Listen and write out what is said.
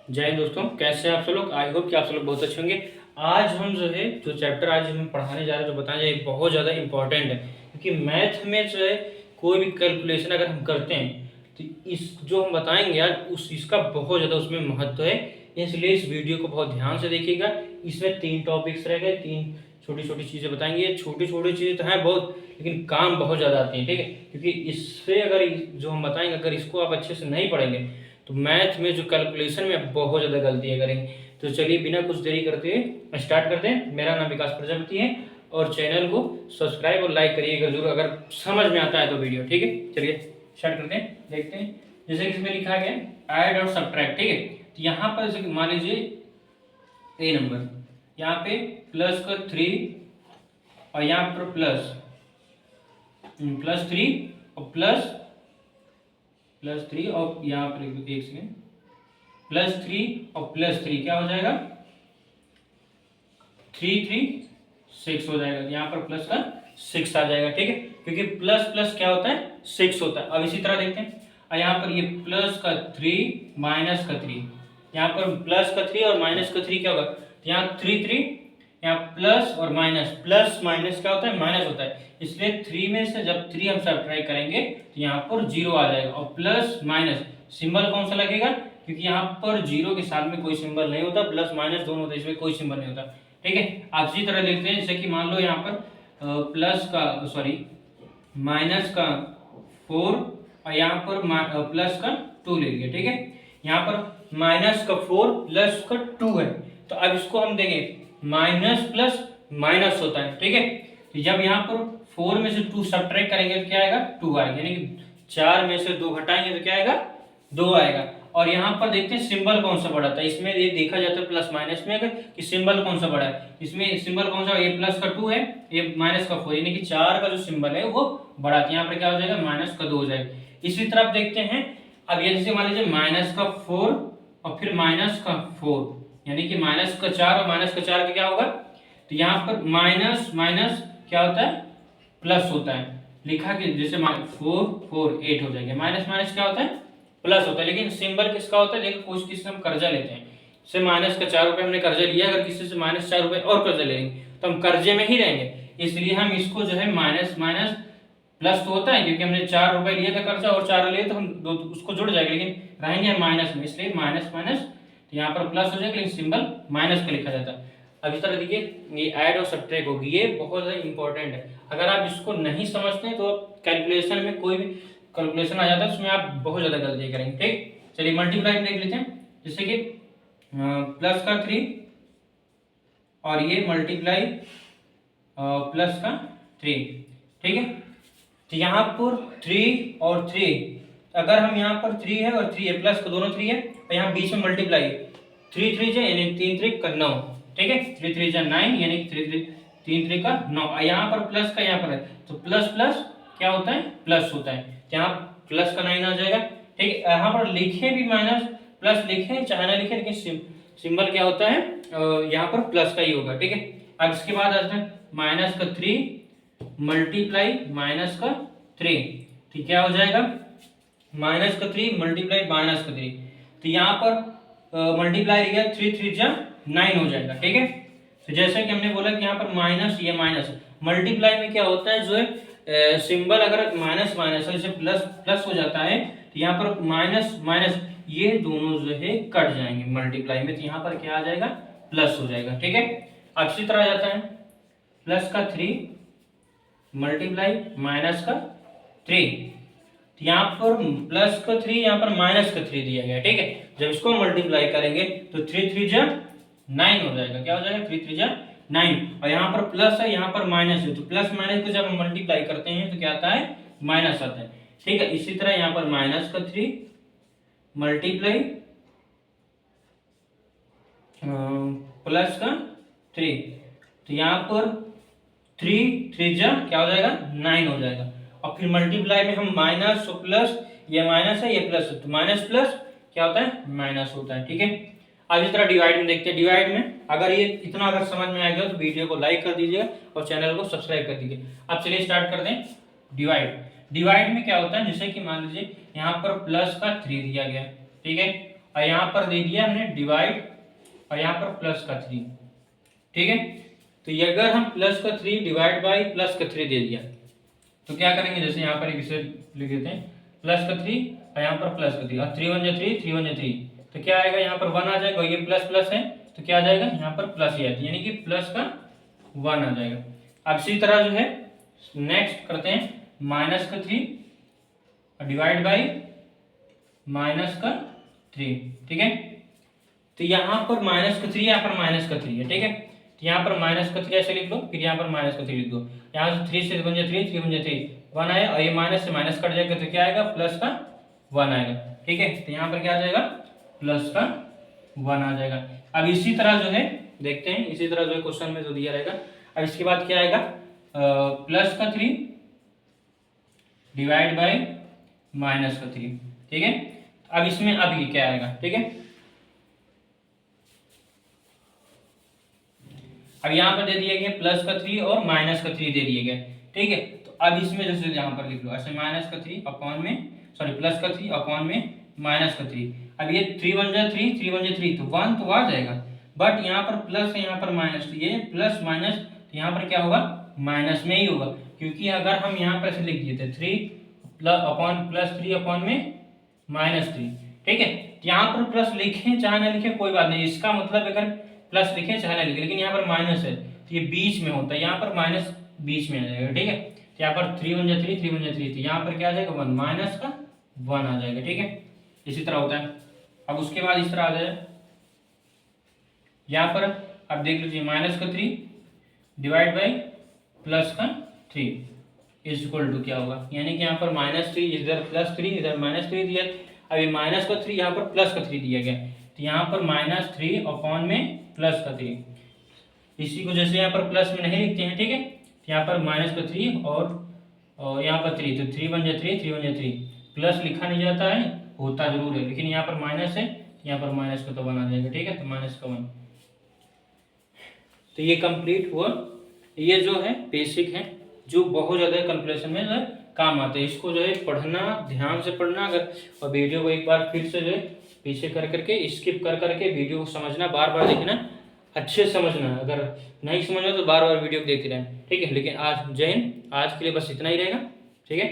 जय हिंद दोस्तों, कैसे हैं आप सब लोग। आई होप कि आप सब लोग बहुत अच्छे होंगे। आज हम जो चैप्टर आज हम पढ़ाने जा रहे हैं, जो बताने जा रहे हैं, बहुत ज़्यादा इंपॉर्टेंट है। क्योंकि मैथ में जो है कोई भी कैलकुलेशन अगर हम करते हैं तो इस जो हम बताएंगे यार उस इसका बहुत ज़्यादा उसमें महत्व है। इसलिए इस वीडियो को बहुत ध्यान से देखिएगा। इसमें 3 टॉपिक्स रह गए, 3 छोटी छोटी चीज़ें बताएंगे। छोटी छोटी चीज़ें तो हैं बहुत, लेकिन काम बहुत ज़्यादा आती हैं, ठीक है। क्योंकि इससे अगर जो हम बताएंगे अगर इसको आप अच्छे से नहीं पढ़ेंगे तो मैथ में जो कैलकुलेशन में बहुत ज़्यादा गलतियाँ करेंगे। तो चलिए बिना कुछ देरी करते हुए स्टार्ट करते हैं। मेरा नाम विकास प्रजापति है और चैनल को सब्सक्राइब और लाइक करिएगा जरूर अगर समझ में आता है तो वीडियो, ठीक है। चलिए स्टार्ट करते हैं, देखते हैं। जैसे कि इसमें लिखा गया ऐड और सब्ट्रैक्ट, ठीक है। तो यहाँ पर जैसे मान लीजिए ए नंबर, यहाँ पे प्लस का 3 और यहाँ पर +3 और +3 और यहाँ पर एक सेकेंड, +3 और +3 क्या हो जाएगा 3 3 6 हो जाएगा। यहाँ पर प्लस का 6 आ जाएगा, ठीक है। क्योंकि प्लस प्लस क्या होता है 6 होता है। अब इसी तरह देखते हैं और यहाँ पर ये प्लस का 3 माइनस का 3, यहाँ पर प्लस का 3 और माइनस का 3 क्या होगा, तो यहाँ 3 3, यहाँ प्लस और माइनस, प्लस माइनस क्या होता है माइनस होता है। इसलिए 3 में से जब 3 हम सब्ट्रैक्ट करेंगे तो यहाँ पर 0 आ जाएगा। और प्लस माइनस सिंबल कौन सा लगेगा, क्योंकि यहाँ पर 0 के साथ में कोई सिंबल नहीं होता, प्लस माइनस दोनों होता है, इसमें कोई सिंबल नहीं होता, ठीक है। आप इसी तरह लिखते हैं जैसे कि मान लो यहाँ पर माइनस का 4 और यहाँ पर प्लस का 2 ले लिया, ठीक है। यहाँ पर माइनस का 4 प्लस का 2 है, तो अब इसको हम देंगे माइनस प्लस माइनस होता है, ठीक है। तो जब यहाँ पर 4 में से 2 सब्ट्रैक्ट करेंगे तो क्या आएगा 2 आएगा, यानी कि 4 में से 2 घटाएंगे तो क्या आएगा 2 आएगा। और यहाँ पर देखते हैं सिंबल कौन सा बड़ा था। इसमें ये देखा जाता है प्लस माइनस में अगर कि सिंबल कौन सा बड़ा है। इसमें सिंबल कौन सा, ये प्लस का 2 है, ये माइनस का 4, यानी कि 4 का जो सिंबल है वो बड़ा था। यहाँ पर क्या हो जाएगा माइनस का 2 हो जाएगा। इसी तरह देखते हैं अब ये जैसे मान लीजिए माइनस का 4 और फिर माइनस का 4, यानी कि माइनस का 4 और माइनस का 4 का क्या होगा, तो यहाँ पर माइनस माइनस क्या होता है प्लस होता है। लिखा कि जैसे 4 4 8 हो जाएगा। माइनस माइनस क्या होता है प्लस होता है, लेकिन सिंबल किसका होता है, देखो कुछ किसी से हम कर्जा लेते हैं, जैसे माइनस का 4 रुपए हमने कर्जा लिया, अगर किसी से -4 रुपए और कर्जा ले लेंगे तो हम कर्जे में ही रहेंगे। इसलिए हम इसको जो है माइनस माइनस प्लस तो होता है, क्योंकि हमने 4 रुपए लिया था कर्जा और 4 लिए तो हम उसको जुड़ जाएगा, लेकिन रहेंगे हम माइनस में, इसलिए माइनस माइनस, तो यहाँ पर प्लस हो जाएगा लेकिन सिंबल माइनस का लिखा जाता है। अब इस तरह देखिए ये ऐड और सब्ट्रैक्ट होगी, ये बहुत ज़्यादा इंपॉर्टेंट है। अगर आप इसको नहीं समझते हैं तो कैलकुलेशन में कोई भी कैलकुलेशन आ जाता है उसमें आप बहुत ज़्यादा गलती करेंगे, ठीक। चलिए मल्टीप्लाई में देख लेते हैं, जैसे कि प्लस का 3 और ये मल्टीप्लाई प्लस का 3, ठीक है। तो यहाँ पर 3 और 3, अगर हम यहाँ पर 3 है और 3 है, प्लस का दोनों 3 है और यहाँ बीच में मल्टीप्लाई 3 3 यानी 3 3 का 9, ठीक है। 3 3 9 यानी 3 3 का 9। यहाँ पर प्लस का यहाँ पर है तो प्लस प्लस क्या होता है प्लस होता है, यहाँ प्लस का 9 आ जाएगा, ठीक है। यहाँ पर लिखे भी माइनस प्लस लिखे चाहे ना लिखे, लेकिन सिंबल क्या होता है यहाँ पर प्लस का ही होगा, ठीक है। अब इसके बाद आते हैं माइनस का 3 मल्टीप्लाई माइनस का 3, ठीक क्या हो जाएगा माइनस का 3 मल्टीप्लाई माइनस का 3। तो यहाँ पर मल्टीप्लाई लिखा 3 3 9 हो जाएगा, ठीक है। तो जैसे कि हमने बोला कि यहाँ पर माइनस, ये माइनस, मल्टीप्लाई में क्या होता है जो है सिंबल अगर माइनस माइनस जैसे प्लस प्लस हो जाता है तो यहाँ पर माइनस माइनस ये दोनों जो है कट जाएंगे मल्टीप्लाई में, तो यहाँ पर क्या आ जाएगा प्लस हो जाएगा, ठीक है। अब इसी तरह आ जाता है प्लस का 3 मल्टीप्लाई माइनस का 3, तो यहाँ पर प्लस का 3 यहाँ पर माइनस का 3 दिया गया, ठीक है। जब इसको मल्टीप्लाई करेंगे तो 3 3 9 हो जाएगा, क्या हो जाएगा 3 3 9। और यहाँ पर प्लस है यहाँ पर माइनस है, तो प्लस माइनस को जब हम मल्टीप्लाई करते हैं तो क्या आता है माइनस आता है, ठीक है। इसी तरह यहाँ पर माइनस का 3 मल्टीप्लाई प्लस का 3, तो यहाँ पर 3 3 क्या हो जाएगा 9 हो जाएगा। और फिर मल्टीप्लाई में हम माइनस और प्लस, ये माइनस है ये प्लस है, तो माइनस प्लस क्या होता है माइनस होता है, ठीक है। अब इस तरह डिवाइड में देखते हैं। डिवाइड में अगर ये इतना अगर समझ में आ गया तो वीडियो को लाइक कर दीजिएगा और चैनल को सब्सक्राइब कर दीजिए। अब चलिए स्टार्ट कर दें डिवाइड। डिवाइड में क्या होता है, जैसे कि मान लीजिए यहाँ पर प्लस का 3 दिया गया, ठीक है, और यहाँ पर दे दिया हमने डिवाइड और यहाँ पर प्लस का 3, ठीक है। तो ये अगर हम प्लस का 3 डिवाइड बाई प्लस का 3 दे दिया तो क्या करेंगे, जैसे यहाँ पर इसे लिख देते हैं प्लस का 3 और यहाँ पर प्लस का 3 और 3 1 3 3 1 3, तो क्या आएगा यहाँ पर 1 आ जाएगा, ये प्लस प्लस है तो क्या आ जाएगा यहाँ पर प्लस ही आती है, यानी कि प्लस का 1 आ जाएगा। अब इसी तरह जो है नेक्स्ट करते हैं माइनस का 3 डिवाइड बाई माइनस का 3, ठीक है। तो यहाँ पर माइनस का 3, यहाँ पर माइनस का 3 है, ठीक है। तो यहाँ पर माइनस का 3 ऐसे लिख लो, फिर यहाँ पर माइनस का 3 लिख दो, यहाँ से 3 से 1 3 3 1 3 1 आया और ये माइनस से माइनस कट जाएगा तो क्या आएगा प्लस का 1 आएगा, ठीक है। तो यहाँ पर क्या आ जाएगा प्लस का 1 आ जाएगा। अब इसी तरह जो है देखते हैं, इसी तरह जो है क्वेश्चन में जो दिया रहेगा। अब इसके बाद क्या आएगा प्लस का 3 डिवाइड बाई माइनस का 3, ठीक है। अब इसमें अब ये क्या आएगा, ठीक है। अब यहाँ पर दे दिए गए प्लस का 3 और माइनस का 3 दे दिए गए, ठीक है। तो अब इसमें जैसे यहाँ पर लिख लो ऐसे माइनस का 3 अपॉन में सॉरी प्लस का 3 अपॉन में माइनस का 3। अब ये 3 1 3 3 1 3 तो 1 तो आ जाएगा, बट यहाँ पर प्लस है यहाँ पर माइनस, तो ये प्लस माइनस तो यहाँ पर क्या होगा माइनस में ही होगा, क्योंकि अगर हम यहाँ पर ऐसे लिख दिए थे 3 अपॉन प्लस 3 अपॉन में माइनस 3, ठीक है। यहाँ पर प्लस लिखें चाहे ना लिखें कोई बात नहीं, इसका मतलब अगर प्लस लिखें चाहे ना लिखें, लेकिन यहाँ पर माइनस है तो ये बीच में होता है, यहाँ पर माइनस बीच में आ जाएगा, ठीक है। तो यहाँ पर 3 1 3 3 1 3 तो यहाँ पर क्या आ जाएगा 1 माइनस का 1 आ जाएगा, ठीक है। इसी तरह होता है। अब उसके बाद इस तरह आ जाए यहाँ पर, अब देख लीजिए माइनस का 3 डिवाइड बाई प्लस का 3 इज इक्वल टू क्या होगा, यानी कि यहाँ पर -3 इधर +3 इधर -3 दिया, अभी माइनस का 3 यहाँ पर प्लस का 3 दिया गया, तो यहाँ पर -3 अपॉन में प्लस का 3, इसी को जैसे यहाँ पर प्लस में नहीं लिखते हैं, ठीक है। तो यहाँ पर माइनस का 3 और यहाँ पर 3, तो 3 1 3 3 1 3 प्लस लिखा नहीं जाता है, होता जरूर है, लेकिन यहाँ पर माइनस है, यहाँ पर माइनस का तो 1 आ जाएगा, ठीक है। तो माइनस का 1, तो ये कंप्लीट हुआ। ये जो है बेसिक है जो बहुत ज़्यादा कैलकुलेशन में जो है काम आता है, इसको जो है पढ़ना, ध्यान से पढ़ना अगर, और वीडियो को एक बार फिर से जो है पीछे कर करके स्किप कर करके वीडियो को समझना, बार बार देखना, अच्छे से समझना, अगर नहीं समझना तो बार बार वीडियो को देखते रहें, ठीक है। लेकिन आज जय हिंद, आज के लिए बस इतना ही रहेगा, ठीक है।